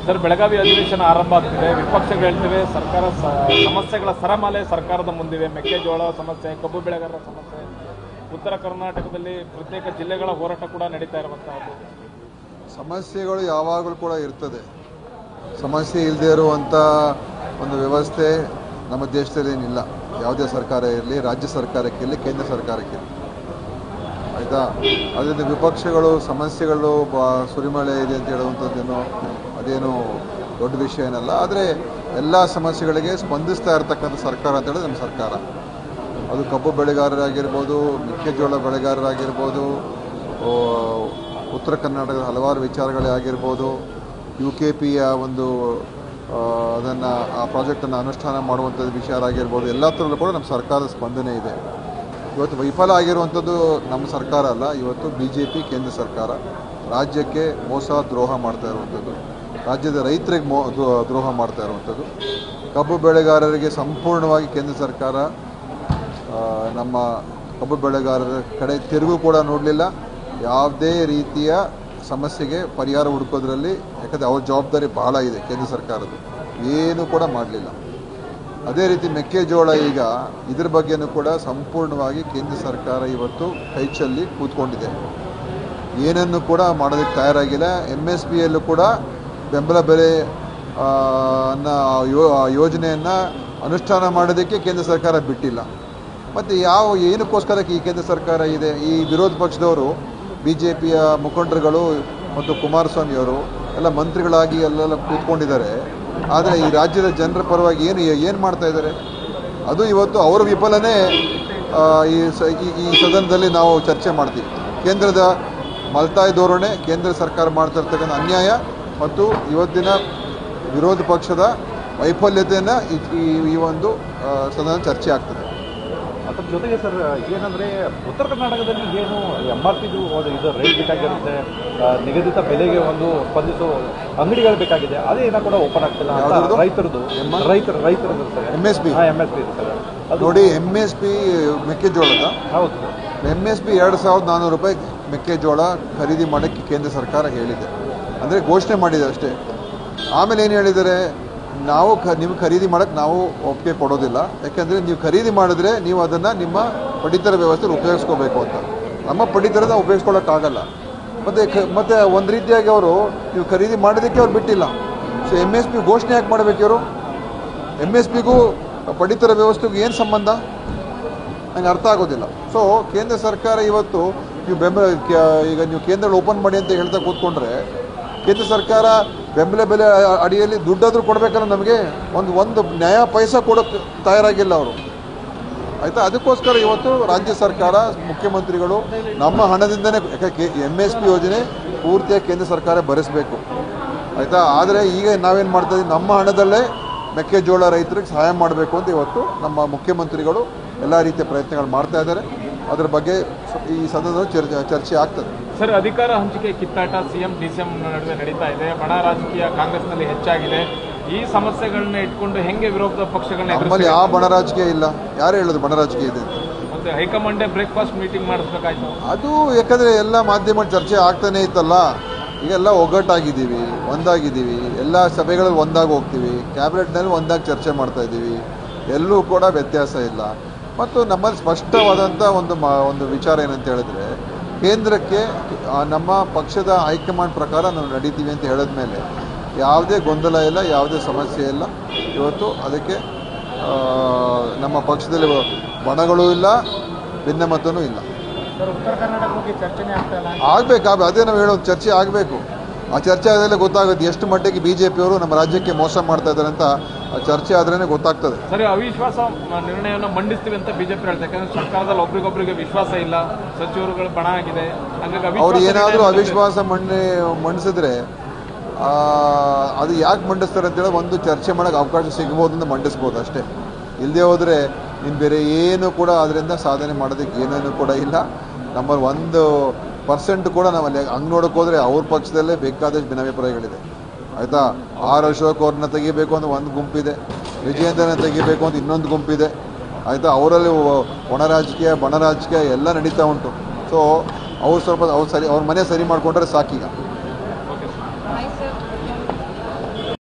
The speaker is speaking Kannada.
ಸರ್, ಬೆಳಗಾವಿ ಅಧಿವೇಶನ ಆರಂಭ ಆಗ್ತಿದೆ. ವಿಪಕ್ಷಗಳು ಹೇಳ್ತಿವೆ ಸರ್ಕಾರ ಸಮಸ್ಯೆಗಳ ಸರಮಾಲೆ ಸರ್ಕಾರದ ಮುಂದಿವೆ. ಮೆಕ್ಕೆಜೋಳ ಸಮಸ್ಯೆ, ಕಬ್ಬು ಬೆಳೆಗಾರರ ಸಮಸ್ಯೆ, ಉತ್ತರ ಕರ್ನಾಟಕದಲ್ಲಿ ಪ್ರತ್ಯೇಕ ಜಿಲ್ಲೆಗಳ ಹೋರಾಟ ಕೂಡ ನಡೀತಾ ಇರುವಂತಹದ್ದು. ಸಮಸ್ಯೆಗಳು ಯಾವಾಗಲೂ ಕೂಡ ಇರ್ತದೆ. ಸಮಸ್ಯೆ ಇಲ್ಲದೆ ಇರುವಂಥ ಒಂದು ವ್ಯವಸ್ಥೆ ನಮ್ಮ ದೇಶದಲ್ಲಿ ಏನಿಲ್ಲ. ಯಾವುದೇ ಸರ್ಕಾರ ಇರಲಿ, ರಾಜ್ಯ ಸರ್ಕಾರಕ್ಕಿರಲಿ, ಕೇಂದ್ರ ಸರ್ಕಾರಕ್ಕಿರಲಿ, ಆಯಿತಾ. ಅದರಿಂದ ವಿಪಕ್ಷಗಳು ಸಮಸ್ಯೆಗಳು ಸುರಿಮಳೆ ಇದೆ ಅಂತ ಹೇಳುವಂಥದ್ದೇನೋ ಅದೇನು ದೊಡ್ಡ ವಿಷಯ ಏನಲ್ಲ. ಆದರೆ ಎಲ್ಲ ಸಮಸ್ಯೆಗಳಿಗೆ ಸ್ಪಂದಿಸ್ತಾ ಇರತಕ್ಕಂಥ ಸರ್ಕಾರ ಅಂತ ಹೇಳಿದ್ರೆ ನಮ್ಮ ಸರ್ಕಾರ. ಅದು ಕಬ್ಬು ಬೆಳೆಗಾರರಾಗಿರ್ಬೋದು, ಮೆಕ್ಕೆಜೋಳ ಬೆಳೆಗಾರರಾಗಿರ್ಬೋದು, ಉತ್ತರ ಕರ್ನಾಟಕದ ಹಲವಾರು ವಿಚಾರಗಳೇ ಆಗಿರ್ಬೋದು, UKPಯ ಒಂದು ಅದನ್ನು ಆ ಪ್ರಾಜೆಕ್ಟನ್ನು ಅನುಷ್ಠಾನ ಮಾಡುವಂಥದ್ದು ವಿಚಾರ ಆಗಿರ್ಬೋದು, ಎಲ್ಲ ಥರಲ್ಲೂ ಕೂಡ ನಮ್ಮ ಸರ್ಕಾರದ ಸ್ಪಂದನೆ ಇದೆ. ಇವತ್ತು ವಿಫಲ ಆಗಿರುವಂಥದ್ದು ನಮ್ಮ ಸರ್ಕಾರ ಅಲ್ಲ, ಇವತ್ತು BJP ಕೇಂದ್ರ ಸರ್ಕಾರ ರಾಜ್ಯಕ್ಕೆ ಮೋಸ ದ್ರೋಹ ಮಾಡ್ತಾ ಇರುವಂಥದ್ದು, ರಾಜ್ಯದ ರೈತರಿಗೆ ದ್ರೋಹ ಮಾಡ್ತಾ ಇರುವಂಥದ್ದು. ಕಬ್ಬು ಬೆಳೆಗಾರರಿಗೆ ಸಂಪೂರ್ಣವಾಗಿ ಕೇಂದ್ರ ಸರ್ಕಾರ ನಮ್ಮ ಕಬ್ಬು ಬೆಳೆಗಾರರ ಕಡೆ ತಿರುಗು ಕೂಡ ನೋಡಲಿಲ್ಲ. ಯಾವುದೇ ರೀತಿಯ ಸಮಸ್ಯೆಗೆ ಪರಿಹಾರ ಹುಡುಕೋದ್ರಲ್ಲಿ, ಯಾಕಂದರೆ ಅವ್ರ ಜವಾಬ್ದಾರಿ ಬಹಳ ಇದೆ ಕೇಂದ್ರ ಸರ್ಕಾರದ್ದು, ಏನೂ ಕೂಡ ಮಾಡಲಿಲ್ಲ. ಅದೇ ರೀತಿ ಮೆಕ್ಕೆಜೋಳ ಈಗ ಇದ್ರ ಬಗ್ಗೆನೂ ಕೂಡ ಸಂಪೂರ್ಣವಾಗಿ ಕೇಂದ್ರ ಸರ್ಕಾರ ಇವತ್ತು ಕೈಚಲ್ಲಿ ಕೂತ್ಕೊಂಡಿದೆ. ಏನನ್ನು ಕೂಡ ಮಾಡೋದಕ್ಕೆ ತಯಾರಾಗಿಲ್ಲ. MSPಯಲ್ಲೂ ಕೂಡ ಬೆಂಬಲ ಬೆಲೆ ಯೋಜನೆಯನ್ನು ಅನುಷ್ಠಾನ ಮಾಡೋದಕ್ಕೆ ಕೇಂದ್ರ ಸರ್ಕಾರ ಬಿಟ್ಟಿಲ್ಲ. ಮತ್ತು ಏನಕ್ಕೋಸ್ಕರ ಈ ಕೇಂದ್ರ ಸರ್ಕಾರ ಇದೆ? ಈ ವಿರೋಧ ಪಕ್ಷದವರು, BJPಯ ಮುಖಂಡರುಗಳು ಮತ್ತು ಕುಮಾರಸ್ವಾಮಿಯವರು ಎಲ್ಲ ಮಂತ್ರಿಗಳಾಗಿ ಎಲ್ಲೆಲ್ಲ ಕೂತ್ಕೊಂಡಿದ್ದಾರೆ. ಆದರೆ ಈ ರಾಜ್ಯದ ಜನರ ಪರವಾಗಿ ಏನು ಮಾಡ್ತಾ ಇದ್ದಾರೆ? ಅದು ಇವತ್ತು ಅವರ ವಿಫಲನೇ ಈ ಸದನದಲ್ಲಿ ನಾವು ಚರ್ಚೆ ಮಾಡ್ತೀವಿ. ಕೇಂದ್ರದ ಮಲ್ತಾಯಿ ಧೋರಣೆ, ಕೇಂದ್ರ ಸರ್ಕಾರ ಮಾಡ್ತಾ ಇರ್ತಕ್ಕಂಥ ಅನ್ಯಾಯ ಮತ್ತು ಇವತ್ತಿನ ವಿರೋಧ ಪಕ್ಷದ ವೈಫಲ್ಯತೆಯನ್ನು ಈ ಒಂದು ಸದನ ಚರ್ಚೆ ಆಗ್ತದೆ. ಅದ್ರ ಜೊತೆಗೆ ಸರ್, ಏನಂದರೆ ಉತ್ತರ ಕರ್ನಾಟಕದಲ್ಲಿ ಏನು MRP ಇದು ರೈಟ್ ಬೇಕಾಗಿರುತ್ತೆ, ನಿಗದಿತ ಬೆಲೆಗೆ ಒಂದು ಸ್ಪಂದಿಸೋ ಅಂಗಡಿಗಳು ಬೇಕಾಗಿದೆ, ಅದೇನೋ ಕೂಡ ಓಪನ್ ಆಗ್ತಿಲ್ಲ. ರೈತರದ್ದು ಸರ್ MSP ಇದೆ ಸರ್. ಅದು ನೋಡಿ, MSP ಮೆಕ್ಕೆಜೋಳದ ಹೌದು, MSP 2400 ರೂಪಾಯಿ ಮೆಕ್ಕೆಜೋಳ ಖರೀದಿ ಮಾಡೋಕ್ಕೆ ಕೇಂದ್ರ ಸರ್ಕಾರ ಹೇಳಿದೆ. ಅಂದರೆ ಘೋಷಣೆ ಮಾಡಿದೆ ಅಷ್ಟೇ. ಆಮೇಲೆ ಏನು ಹೇಳಿದ್ದಾರೆ? ನಾವು ನಿಮ್ಗೆ ಖರೀದಿ ಮಾಡೋಕ್ಕೆ ನಾವು ಒಪ್ಪಿಗೆ ಕೊಡೋದಿಲ್ಲ, ಯಾಕೆಂದರೆ ನೀವು ಖರೀದಿ ಮಾಡಿದ್ರೆ ನೀವು ಅದನ್ನು ನಿಮ್ಮ ಪಡಿತರ ವ್ಯವಸ್ಥೆಯಲ್ಲಿ ಉಪಯೋಗಿಸ್ಕೋಬೇಕು ಅಂತ. ನಮ್ಮ ಪಡಿತರದ ಉಪಯೋಗಿಸ್ಕೊಳ್ಳೋಕ್ಕಾಗಲ್ಲ. ಮತ್ತು ಒಂದು ರೀತಿಯಾಗಿ ಅವರು ನೀವು ಖರೀದಿ ಮಾಡೋದಕ್ಕೆ ಅವ್ರು ಬಿಟ್ಟಿಲ್ಲ. ಸೊ MSP ಘೋಷಣೆ ಯಾಕೆ ಮಾಡಬೇಕು ಇವರು? MSPಗೂ ಪಡಿತರ ವ್ಯವಸ್ಥೆಗೂ ಏನು ಸಂಬಂಧ? ನನಗೆ ಅರ್ಥ ಆಗೋದಿಲ್ಲ. ಸೊ ಕೇಂದ್ರ ಸರ್ಕಾರ ಇವತ್ತು ಈಗ ನೀವು ಕೇಂದ್ರ ಓಪನ್ ಮಾಡಿ ಅಂತ ಹೇಳ್ತಾ ಕೂತ್ಕೊಂಡ್ರೆ, ಕೇಂದ್ರ ಸರ್ಕಾರ ಬೆಂಬಲ ಬೆಲೆ ಅಡಿಯಲ್ಲಿ ದುಡ್ಡಾದರೂ ಕೊಡಬೇಕಲ್ಲ ನಮಗೆ. ಒಂದು ನ್ಯಾಯ ಪೈಸಾ ಕೊಡೋಕ್ಕೆ ತಯಾರಾಗಿಲ್ಲ ಅವರು, ಆಯಿತಾ. ಅದಕ್ಕೋಸ್ಕರ ಇವತ್ತು ರಾಜ್ಯ ಸರ್ಕಾರ, ಮುಖ್ಯಮಂತ್ರಿಗಳು ನಮ್ಮ ಹಣದಿಂದನೇ MSP ಯೋಜನೆ ಪೂರ್ತಿಯಾಗಿ ಕೇಂದ್ರ ಸರ್ಕಾರ ಭರಿಸಬೇಕು, ಆಯಿತಾ. ಆದರೆ ಈಗ ನಾವೇನು ಮಾಡ್ತಾಯಿದ್ದೀವಿ? ನಮ್ಮ ಹಣದಲ್ಲೇ ಮೆಕ್ಕೆಜೋಳ ರೈತರಿಗೆ ಸಹಾಯ ಮಾಡಬೇಕು ಅಂತ ಇವತ್ತು ನಮ್ಮ ಮುಖ್ಯಮಂತ್ರಿಗಳು ಎಲ್ಲ ರೀತಿಯ ಪ್ರಯತ್ನಗಳು ಮಾಡ್ತಾ ಇದ್ದಾರೆ. ಅದರ ಬಗ್ಗೆ ಈ ಸದನದಲ್ಲಿ ಚರ್ಚೆ ಆಗ್ತದೆ. ಸರ್, ಅಧಿಕಾರ ಹಂಚಿಕೆ ಕಿತ್ತಾಟ CM DCM ನಡುವೆ ನಡೀತಾ ಇದೆ. ಬಣ ರಾಜಕೀಯ ಕಾಂಗ್ರೆಸ್ನಲ್ಲಿ ಹೆಚ್ಚಾಗಿದೆ. ಈ ಸಮಸ್ಯೆಗಳನ್ನ ಇಟ್ಕೊಂಡು ಹೆಂಗೆ ವಿರೋಧ ಪಕ್ಷಗಳನ್ನ ನಮ್ಮಲ್ಲಿ ಯಾವ ಬಣ ರಾಜಕೀಯ ಇಲ್ಲ. ಯಾರು ಹೇಳೋದು ಬಣ ರಾಜಕೀಯ ಇದೆ ಅಂತ? ಮತ್ತೆ ಹೈಕಮಾಂಡೇ ಬ್ರೇಕ್ಫಾಸ್ಟ್ ಮೀಟಿಂಗ್ ಮಾಡಿಸ್ಬೇಕಾಯ್ತು. ಅದು ಯಾಕಂದರೆ ಎಲ್ಲ ಮಾಧ್ಯಮ ಚರ್ಚೆ ಆಗ್ತಾನೆ ಇತ್ತಲ್ಲ. ಈಗೆಲ್ಲ ಒಗ್ಗಟ್ಟಾಗಿದ್ದೀವಿ, ಒಂದಾಗಿದ್ದೀವಿ, ಎಲ್ಲ ಸಭೆಗಳಲ್ಲಿ ಒಂದಾಗಿ ಹೋಗ್ತೀವಿ, ಕ್ಯಾಬಿನೆಟ್ನಲ್ಲಿ ಒಂದಾಗಿ ಚರ್ಚೆ ಮಾಡ್ತಾ ಇದ್ದೀವಿ. ಎಲ್ಲೂ ಕೂಡ ವ್ಯತ್ಯಾಸ ಇಲ್ಲ. ಮತ್ತು ನಮ್ಮಲ್ಲಿ ಸ್ಪಷ್ಟವಾದಂಥ ಒಂದು ವಿಚಾರ ಏನಂತ ಹೇಳಿದ್ರೆ, ಕೇಂದ್ರಕ್ಕೆ ನಮ್ಮ ಪಕ್ಷದ ಹೈಕಮಾಂಡ್ ಪ್ರಕಾರ ನಾವು ನಡೀತೀವಿ ಅಂತ ಹೇಳಿದ ಮೇಲೆ ಯಾವುದೇ ಗೊಂದಲ ಇಲ್ಲ, ಯಾವುದೇ ಸಮಸ್ಯೆ ಇಲ್ಲ. ಇವತ್ತು ಅದಕ್ಕೆ ನಮ್ಮ ಪಕ್ಷದಲ್ಲಿ ಬಣಗಳೂ ಇಲ್ಲ, ಭಿನ್ನಮತನೂ ಇಲ್ಲ. ಉತ್ತರ ಕರ್ನಾಟಕ ಬಗ್ಗೆ ಚರ್ಚೆನೇ ಆಗ್ತಾ ಇಲ್ಲ. ಆಗಬೇಕು, ಅದೇ ನಾವು ಹೇಳೋದು, ಚರ್ಚೆ ಆಗಬೇಕು. ಆ ಚರ್ಚೆ ಆದಮೇಲೆ ಗೊತ್ತಾಗುತ್ತೆ ಎಷ್ಟು ಮಟ್ಟಿಗೆ BJPಯವರು ನಮ್ಮ ರಾಜ್ಯಕ್ಕೆ ಮೋಸ ಮಾಡ್ತಾ ಇದ್ದಾರೆ ಅಂತ. ಆ ಚರ್ಚೆ ಆದ್ರೇ ಗೊತ್ತಾಗ್ತದೆ. ಸರಿ, ಅವಿಶ್ವಾಸ ನಿರ್ಣಯವನ್ನು ಮಂಡಿಸ್ತೀವಿ ಅಂತ BJP ಹೇಳ್ತಾರೆ. ಯಾಕಂದ್ರೆ ಸರ್ಕಾರದಲ್ಲಿ ಒಬ್ರಿಗೊಬ್ರಿಗೆ ವಿಶ್ವಾಸ ಇಲ್ಲ, ಸಚಿವರುಗಳು ಬಣ ಆಗಿದೆ. ಹಾಗಾಗಿ ಅವ್ರು ಏನಾದರೂ ಅವಿಶ್ವಾಸ ಮಂಡಿಸಿದ್ರೆ ಅದು ಯಾಕೆ ಮಂಡಿಸ್ತಾರೆ ಅಂತೇಳಿ ಒಂದು ಚರ್ಚೆ ಮಾಡೋಕ್ಕೆ ಅವಕಾಶ ಸಿಗ್ಬೋದು ಅಂತ ಮಂಡಿಸ್ಬೋದು ಅಷ್ಟೇ. ಇಲ್ಲದೆ ಹೋದರೆ ಇನ್ನು ಬೇರೆ ಏನು ಕೂಡ ಅದರಿಂದ ಸಾಧನೆ ಮಾಡೋದಕ್ಕೆ ಏನೇನು ಕೂಡ ಇಲ್ಲ. ನಮ್ಮಲ್ಲಿ 1% ಕೂಡ ನಾವಲ್ಲಿ ಹಂಗೆ ನೋಡೋಕೆ ಹೋದರೆ ಅವ್ರ ಪಕ್ಷದಲ್ಲೇ ಬೇಕಾದಷ್ಟು ಭಿನ್ನಾಭಿಪ್ರಾಯಗಳಿದೆ, ಆಯಿತಾ. ಅಶೋಕ್ ಅವ್ರನ್ನ ತೆಗಿಬೇಕು ಅಂತ ಒಂದು ಗುಂಪಿದೆ, ವಿಜಯೇಂದ್ರನ ತೆಗಿಬೇಕು ಅಂತ ಇನ್ನೊಂದು ಗುಂಪಿದೆ, ಆಯಿತಾ. ಅವರಲ್ಲಿ ಒಣ ರಾಜಕೀಯ ಬಣ ರಾಜಕೀಯ ಎಲ್ಲ ನಡೀತಾ ಉಂಟು. ಸೊ ಅವ್ರು ಸ್ವಲ್ಪ ಅವ್ರ ಮನೆ ಸರಿ ಮಾಡಿಕೊಂಡ್ರೆ ಸಾಕೀಗ.